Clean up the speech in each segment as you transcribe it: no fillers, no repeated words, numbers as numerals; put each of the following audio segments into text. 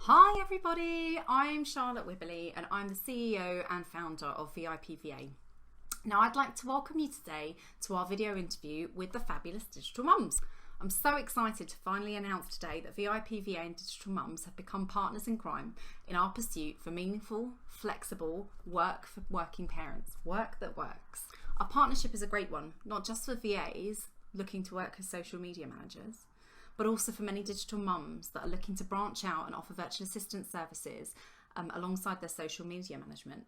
Hi everybody, I'm Charlotte Wibberley and I'm the CEO and founder of APVA. Now I'd like to welcome you today to our video interview with the fabulous Digital Mums. I'm so excited to finally announce today that APVA and Digital Mums have become partners in crime in our pursuit for meaningful, flexible work for working parents, work that works. Our partnership is a great one, not just for VAs looking to work as social media managers, but also for many digital mums that are looking to branch out and offer virtual assistant services alongside their social media management.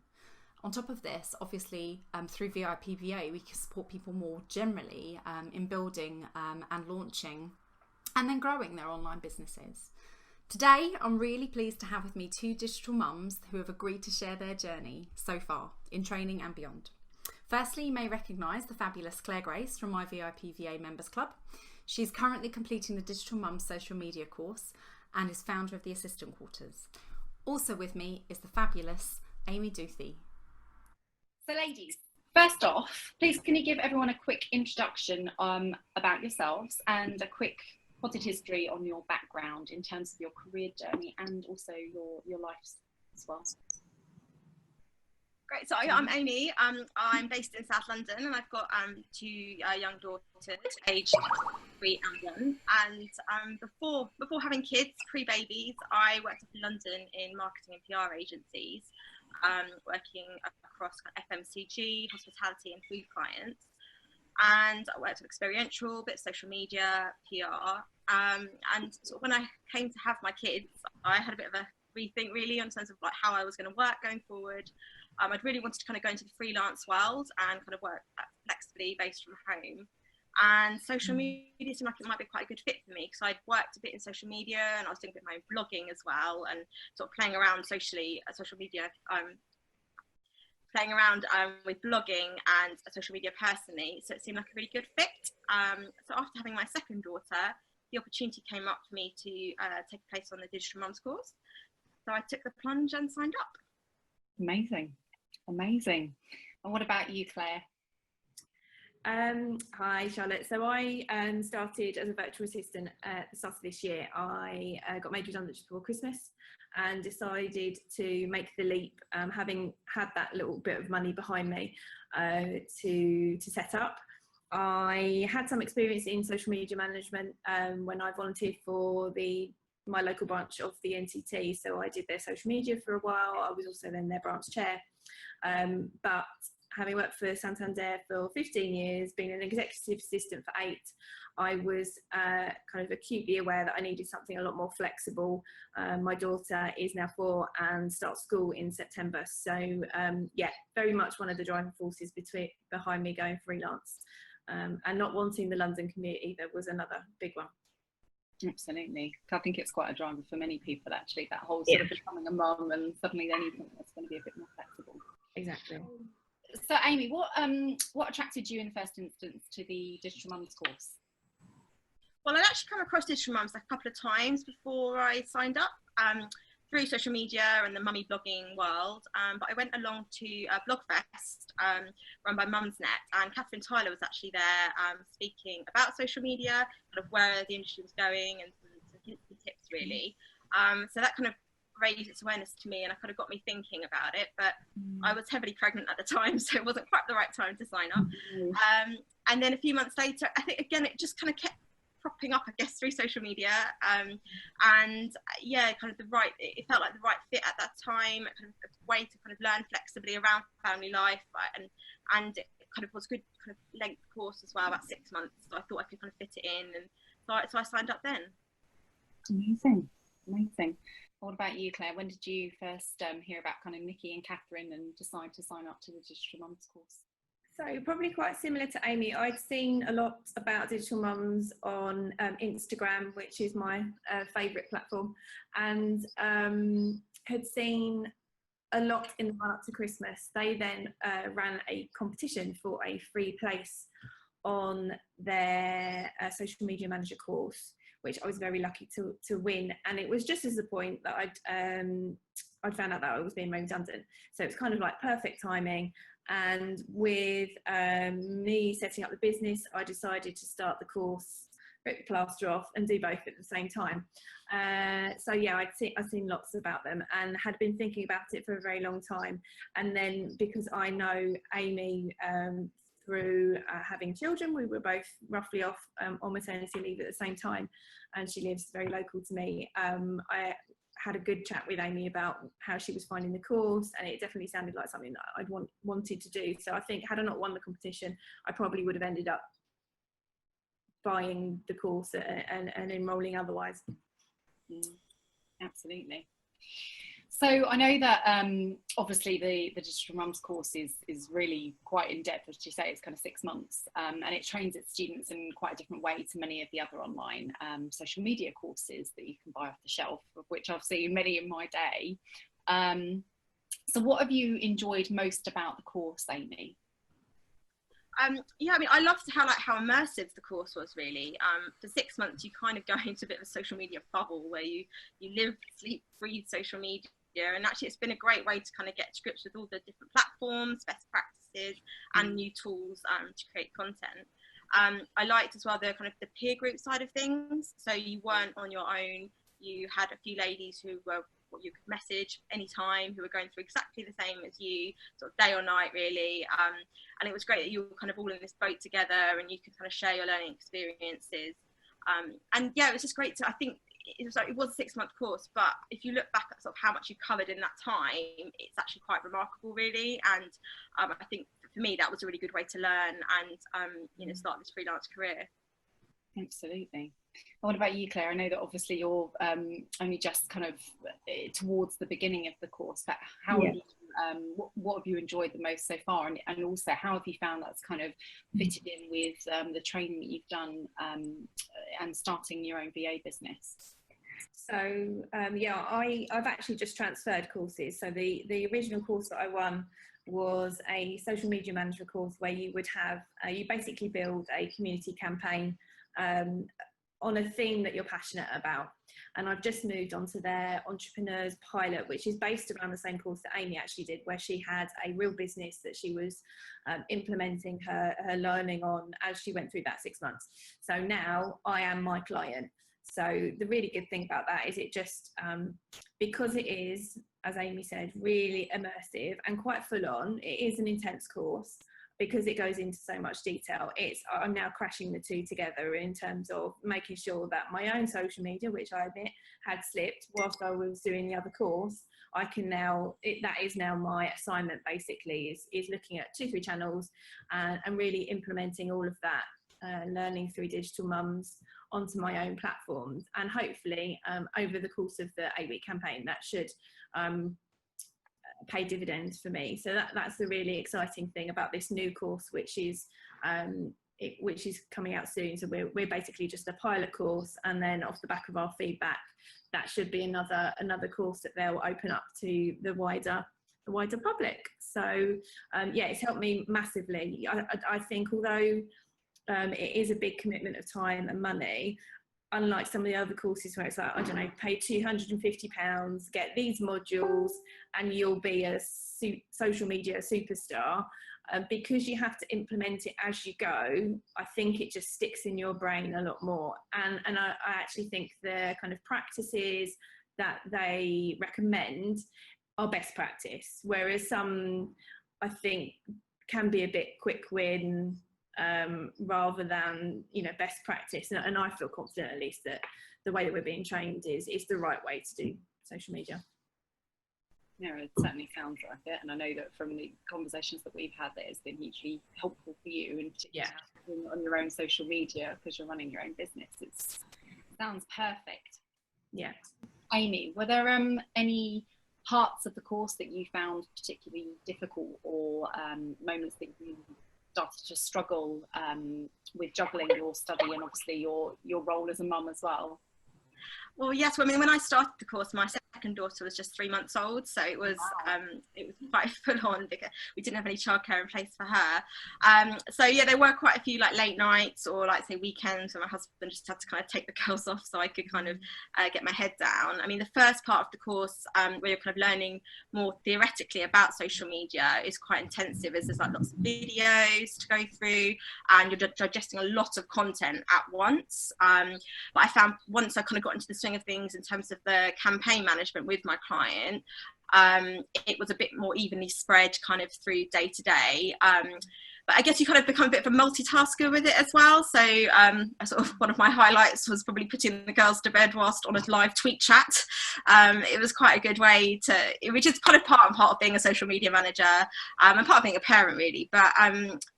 On top of this, obviously, through APVA, we can support people more generally in building and launching and then growing their online businesses. Today, I'm really pleased to have with me two digital mums who have agreed to share their journey so far in training and beyond. Firstly, you may recognise the fabulous Claire Grace from my APVA Members Club. She's currently completing the Digital Mums social media course and is founder of the Assistant Quarters. Also with me is the fabulous Amy Duthie. So ladies, first off, please can you give everyone a quick introduction about yourselves and a quick potted history on your background in terms of your career journey and also your life as well. Great, so I'm Amy. I'm based in South London and I've got two young daughters, aged 3 and 1. And before having kids, pre-babies, I worked up in London in marketing and PR agencies, working across FMCG, hospitality and food clients. And I worked on experiential, bit of social media, PR. And sort of when I came to have my kids, I had a bit of a rethink really in terms of like how I was going to work going forward. I'd really wanted to kind of go into the freelance world and kind of work flexibly based from home. And social media seemed like it might be quite a good fit for me because I'd worked a bit in social media and I was doing a bit of my own blogging as well and sort of playing around socially, social media, playing around with blogging and social media personally. So it seemed like a really good fit. So after having my second daughter, the opportunity came up for me to take a place on the Digital Mums course. So I took the plunge and signed up. Amazing. Amazing. And what about you, Claire? Hi Charlotte. So I started as a virtual assistant at the start of this year. I got made redundant just before Christmas and decided to make the leap, having had that little bit of money behind me to set up. I had some experience in social media management when I volunteered for my local branch of the NCT, so I did their social media for a while. I was also then their branch chair, but having worked for Santander for 15 years, being an executive assistant for 8, I was kind of acutely aware that I needed something a lot more flexible. My daughter is now 4 and starts school in September, so yeah, very much one of the driving forces behind me going freelance, and not wanting the London commute either was another big one. Absolutely. I think it's quite a driver for many people actually, that whole sort of becoming a mum and suddenly they need something that's going to be a bit more flexible. Exactly. So Amy, what attracted you in the first instance to the Digital Mums course? Well, I'd actually come across Digital Mums a couple of times before I signed up through social media and the mummy blogging world, but I went along to a Blogfest run by Mumsnet, and Catherine Tyler was actually there speaking about social media, kind of where the industry was going and some tips really. So that kind of raised its awareness to me and it kind of got me thinking about it, but I was heavily pregnant at the time, so it wasn't quite the right time to sign up. And then a few months later, I think again it just kind of kept propping up, I guess, through social media, and yeah, kind of it felt like the right fit at that time, kind of a way to kind of learn flexibly around family life, and it kind of was a good kind of length course as well, about 6 months, so I thought I could kind of fit it in, and so I signed up then. Amazing. What about you, Claire? When did you first hear about kind of Nikki and Catherine and decide to sign up to the Digital Mums course? So probably quite similar to Amy. I'd seen a lot about Digital Mums on Instagram, which is my favourite platform, and had seen a lot in the run-up to Christmas. They then ran a competition for a free place on their social media manager course, which I was very lucky to win. And it was just as the point that I'd found out that I was being made redundant. So it's kind of like perfect timing. And with me setting up the business, I decided to start the course rip the plaster off and do both at the same time. So yeah, I'd seen lots about them and had been thinking about it for a very long time. And then because I know Amy through having children, we were both roughly off on maternity leave at the same time, and she lives very local to me. I had a good chat with Amy about how she was finding the course, and it definitely sounded like something that I'd wanted to do. So I think had I not won the competition, I probably would have ended up buying the course and enrolling otherwise. Absolutely. So I know that obviously the Digital Mums course is really quite in depth, as you say. It's kind of 6 months, and it trains its students in quite a different way to many of the other online social media courses that you can buy off the shelf, of which I've seen many in my day. So what have you enjoyed most about the course, Amy? Yeah, I mean, I loved how immersive the course was, really. For 6 months, you kind of go into a bit of a social media bubble where you live, sleep, breathe social media. And actually, it's been a great way to kind of get to grips with all the different platforms, best practices, and new tools to create content. I liked as well the kind of the peer group side of things. So you weren't on your own. You had a few ladies who were what you could message anytime, who were going through exactly the same as you, sort of day or night, really. And it was great that you were kind of all in this boat together, and you could kind of share your learning experiences. And yeah, it was just great to, I think it was a 6 month course, but if you look back at sort of how much you covered in that time, it's actually quite remarkable, really. And I think for me, that was a really good way to learn and, you know, start this freelance career. Absolutely. What about you, Claire? I know that obviously you're only just kind of towards the beginning of the course, but how have you, what have you enjoyed the most so far, and also how have you found that's kind of fitted in with the training that you've done and starting your own VA business? So yeah, I've actually just transferred courses. So the original course that I won was a social media manager course where you would have you basically build a community campaign on a theme that you're passionate about. And I've just moved on to their entrepreneurs pilot, which is based around the same course that Amy actually did, where she had a real business that she was implementing her learning on as she went through that 6 months. So now I am my client. So the really good thing about that is it just, because it is, as Amy said, really immersive and quite full on, it is an intense course because it goes into so much detail. I'm now crashing the two together in terms of making sure that my own social media, which I admit had slipped whilst I was doing the other course, I can now, that is now my assignment basically, is looking at 2-3 channels and really implementing all of that learning through Digital Mums onto my own platforms. And hopefully over the course of the 8-week campaign, that should pay dividends for me. So that's the really exciting thing about this new course, which is coming out soon. So we're basically just a pilot course, and then off the back of our feedback, that should be another course that they'll open up to the wider public. So yeah, it's helped me massively. I think although it is a big commitment of time and money, unlike some of the other courses where it's like, I don't know, pay £250, get these modules, and you'll be a social media superstar. Because you have to implement it as you go, I think it just sticks in your brain a lot more. And I actually think the kind of practices that they recommend are best practice, whereas some, I think, can be a bit quick win, rather than, you know, best practice. And I feel confident, at least, that the way that we're being trained is the right way to do social media. Yeah, it certainly sounds like it, and I know that from the conversations that we've had, that it's been hugely helpful for you, and particularly on your own social media because you're running your own business. It sounds perfect. Yeah. Amy, were there any parts of the course that you found particularly difficult, or moments that you started to struggle with juggling your study and obviously your role as a mum as well? Well, yes. Well, I mean, when I started the course, my second second daughter was just 3 months old, so it was quite full on because we didn't have any childcare in place for her. So yeah, there were quite a few like late nights or like say weekends where my husband just had to kind of take the girls off so I could kind of get my head down. I mean, the first part of the course where you're kind of learning more theoretically about social media is quite intensive, as there's like lots of videos to go through and you're digesting a lot of content at once. But I found once I kind of got into the swing of things in terms of the campaign management with my client, it was a bit more evenly spread kind of through day to day. But I guess you kind of become a bit of a multitasker with it as well. So sort of one of my highlights was probably putting the girls to bed whilst on a live tweet chat. It was quite a good way to, which is kind of part of being a social media manager and part of being a parent really. But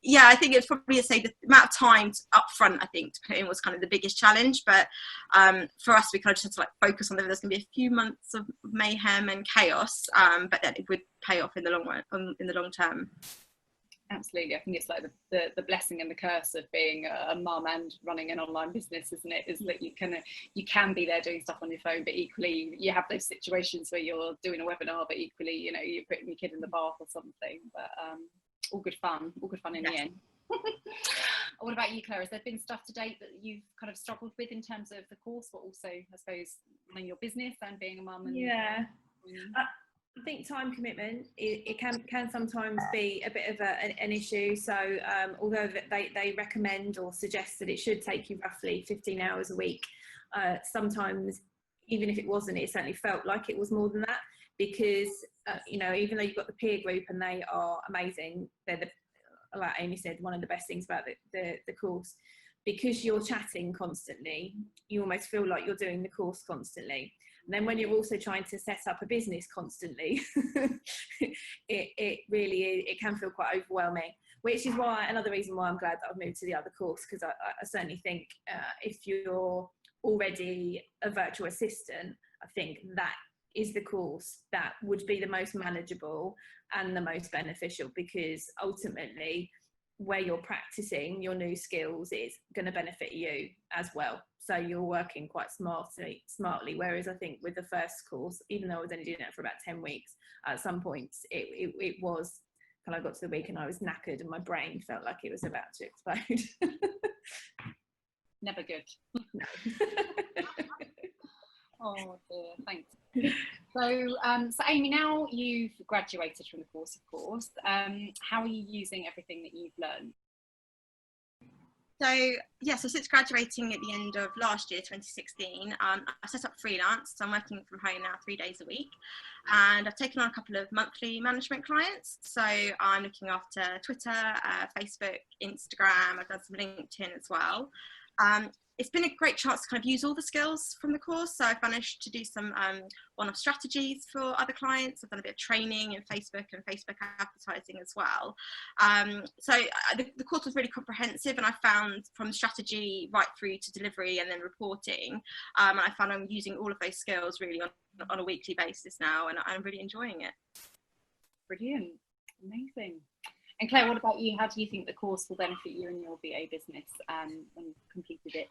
yeah, I think it's probably to say the amount of time up front, I think, to put in was kind of the biggest challenge. But for us, we kind of just had to like focus on that there's going to be a few months of mayhem and chaos, but then it would pay off in the long run, in the long term. Absolutely. I think it's like the blessing and the curse of being a mum and running an online business, isn't it? Is that you can be there doing stuff on your phone, but equally you have those situations where you're doing a webinar, but equally, you know, you're putting your kid in the bath or something. But all good fun in the end. What about you, Claire? Has there been stuff to date that you've kind of struggled with in terms of the course, but also, I suppose, running your business and being a mum? And I think time commitment, it can sometimes be a bit of an issue. So although they recommend or suggest that it should take you roughly 15 hours a week, sometimes even if it wasn't, it certainly felt like it was more than that, because you know, even though you've got the peer group and they are amazing, they're like Amy said, one of the best things about the course, because you're chatting constantly, you almost feel like you're doing the course constantly. And then when you're also trying to set up a business constantly, it really is, it can feel quite overwhelming, which is why, another reason why I'm glad that I've moved to the other course, because I certainly think if you're already a virtual assistant, I think that is the course that would be the most manageable and the most beneficial, because ultimately where you're practicing your new skills is going to benefit you as well. So you're working quite smartly. Whereas I think with the first course, even though I was only doing it for about 10 weeks, at some points it was kind of got to the week and I was knackered and my brain felt like it was about to explode. Never good. No. Oh dear, thanks. So Amy, now you've graduated from the course, of course, how are you using everything that you've learned? So yeah, so since graduating at the end of last year, 2016, I set up freelance. So I'm working from home now 3 days a week, and I've taken on a couple of monthly management clients. So I'm looking after Twitter, Facebook, Instagram. I've done some LinkedIn as well. It's been a great chance to kind of use all the skills from the course. So I've managed to do some one-off strategies for other clients. I've done a bit of training in Facebook and Facebook advertising as well. So the course was really comprehensive, and I found from strategy right through to delivery and then reporting, and I found I'm using all of those skills really on a weekly basis now, and I'm really enjoying it. Brilliant, amazing. And Claire, what about you? How do you think the course will benefit you in your VA business when you've completed it?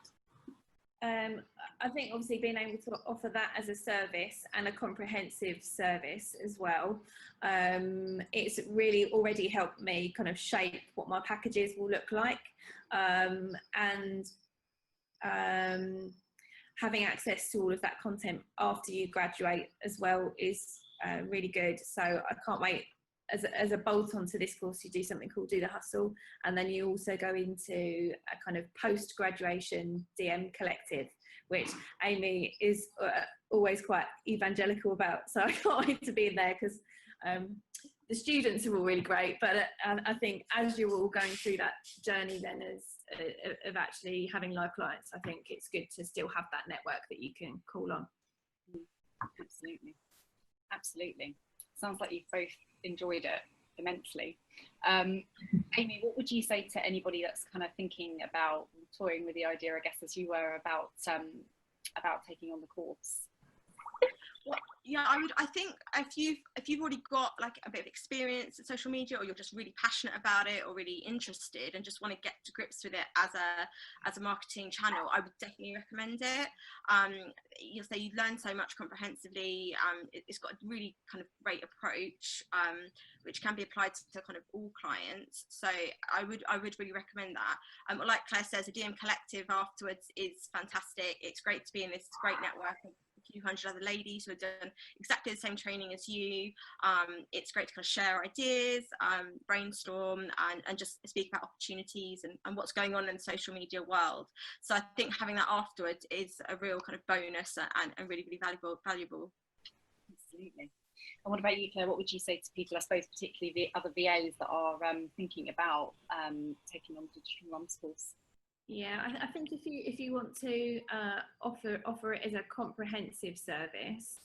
I think obviously being able to offer that as a service and a comprehensive service as well, it's really already helped me kind of shape what my packages will look like, and having access to all of that content after you graduate as well is really good. So I can't wait. As a bolt on to this course, you do something called Do the Hustle, and then you also go into a kind of post-graduation DM collective, which Amy is always quite evangelical about. So I can't wait to be in there, because the students are all really great, but I think as you're all going through that journey then of actually having live clients, I think it's good to still have that network that you can call on. Absolutely. Sounds like you've both enjoyed it immensely. Amy, what would you say to anybody that's kind of thinking about toying with the idea, I guess, as you were, about taking on the course? Well, yeah, I think if you've already got like a bit of experience in social media, or you're just really passionate about it, or really interested and just want to get to grips with it as a marketing channel, I would definitely recommend it. You'll say you learn so much comprehensively. It's got a really kind of great approach, which can be applied to kind of all clients. So I would really recommend that. Like Claire says, the DM Collective afterwards is fantastic. It's great to be in this great network of a few hundred other ladies who have done exactly the same training as you. It's great to kind of share ideas, brainstorm, and just speak about opportunities and what's going on in the social media world. So I think having that afterwards is a real kind of bonus and really, really valuable. Absolutely. And what about you, Claire? What would you say to people, I suppose, particularly the other VAs that are thinking about taking on the Digital Mums course? Yeah, I think if you want to offer it as a comprehensive service,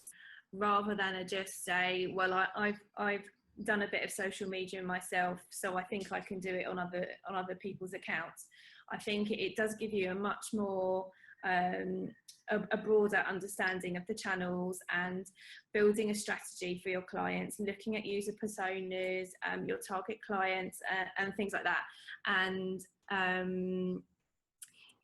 rather than just say, well, I've done a bit of social media myself, so I think I can do it on other people's accounts. I think it does give you a much more a broader understanding of the channels and building a strategy for your clients, looking at user personas, your target clients, and things like that. And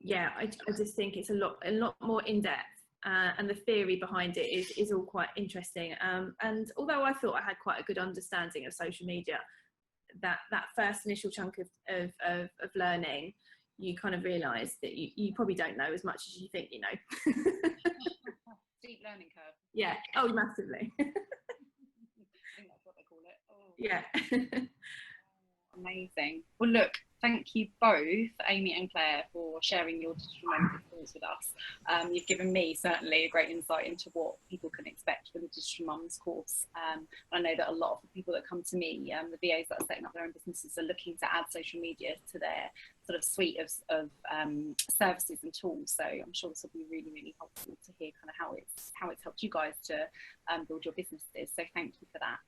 yeah, I just think it's a lot more in depth, and the theory behind it is all quite interesting. And although I thought I had quite a good understanding of social media, that first initial chunk of learning, you kind of realise that you probably don't know as much as you think you know. Steep learning curve. Yeah. Oh, massively. I think that's what they call it. Oh. Yeah. Amazing. Well, look, thank you both, Amy and Claire, for sharing your digital mums experience with us. You've given me certainly a great insight into what people can expect from the Digital Mums course. I know that a lot of the people that come to me, the VAs that are setting up their own businesses, are looking to add social media to their sort of suite of services and tools. So I'm sure this will be really, really helpful to hear kind of how it's helped you guys to build your businesses. So thank you for that.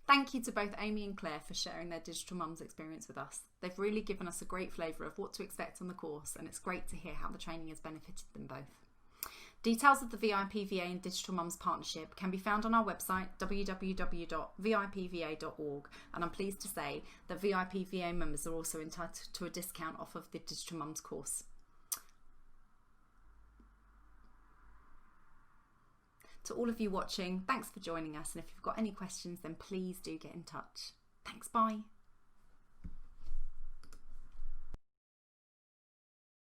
Thank you to both Amy and Claire for sharing their Digital Mums experience with us. They've really given us a great flavour of what to expect on the course, and it's great to hear how the training has benefited them both. Details of the VIPVA and Digital Mums partnership can be found on our website www.vipva.org, and I'm pleased to say that VIPVA members are also entitled to a discount off of the Digital Mums course. To all of you watching, thanks for joining us, and if you've got any questions, then please do get in touch. Thanks, bye.